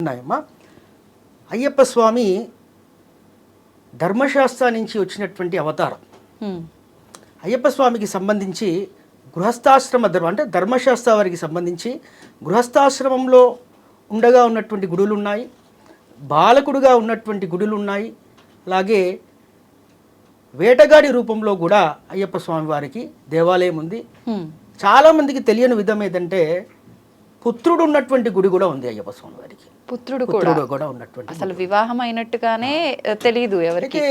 ఉన్నాయమ్మా. అయ్యప్ప స్వామి ధర్మశాస్త్ర నుంచి వచ్చినటువంటి అవతారం. అయ్యప్ప స్వామికి సంబంధించి గృహస్థాశ్రమ ధర్మం అంటే ధర్మశాస్త్ర వారికి సంబంధించి గృహస్థాశ్రమంలో ఉండగా ఉన్నటువంటి గుడులు ఉన్నాయి, బాలకుడుగా ఉన్నటువంటి గుడులు ఉన్నాయి, అలాగే వేటగాడి రూపంలో కూడా అయ్యప్ప స్వామి వారికి దేవాలయం ఉంది. చాలామందికి తెలియని విధం ఏదంటే పుత్రుడు ఉన్నటువంటి గుడి కూడా ఉంది అయ్యప్ప స్వామి వారికి. పుత్రుడు కూడా ఉన్నటువంటి అసలు వివాహం అయినట్టుగానే తెలియదు ఎవరికి.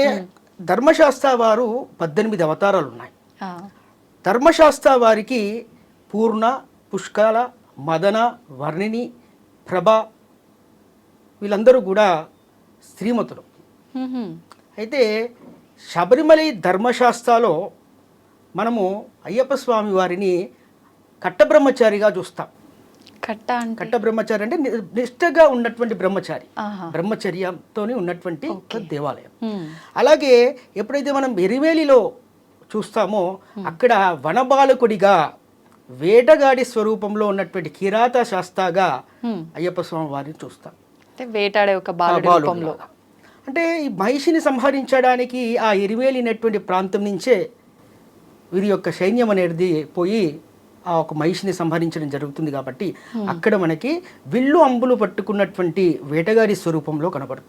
ధర్మశాస్త్ర వారు 18 అవతారాలు ఉన్నాయి. ధర్మశాస్త్ర వారికి పూర్ణ, పుష్కల, మదన, వర్ణిని, ప్రభ వీళ్ళందరూ కూడా స్త్రీమతులు. అయితే శబరిమల ధర్మశాస్త్రలో మనము అయ్యప్ప స్వామి వారిని కట్టబ్రహ్మచారిగా చూస్తాం. కట్ట బ్రహ్మచారి అంటే నిష్ఠగా ఉన్నటువంటి బ్రహ్మచారి, బ్రహ్మచర్యంతో ఉన్నటువంటి దేవాలయం. అలాగే ఎప్పుడైతే మనం ఎరివేలిలో చూస్తామో అక్కడ వనబాలకుడిగా వేటగాడి స్వరూపంలో ఉన్నటువంటి కిరాత శాస్త్రగా అయ్యప్ప స్వామి వారిని చూస్తాం. వేటాడే ఒక బాలుడు. అంటే ఈ మహిషిని సంహరించడానికి ఆ ఎరివేలి అనేటువంటి ప్రాంతం నుంచే వీరి యొక్క సైన్యం అనేది పోయి ఆ ఒక మహిషిని సంహరించడం జరుగుతుంది. కాబట్టి అక్కడ మనకి విల్లు అంబులు పట్టుకున్నటువంటి వేటగాడి స్వరూపంలో కనబడతారు.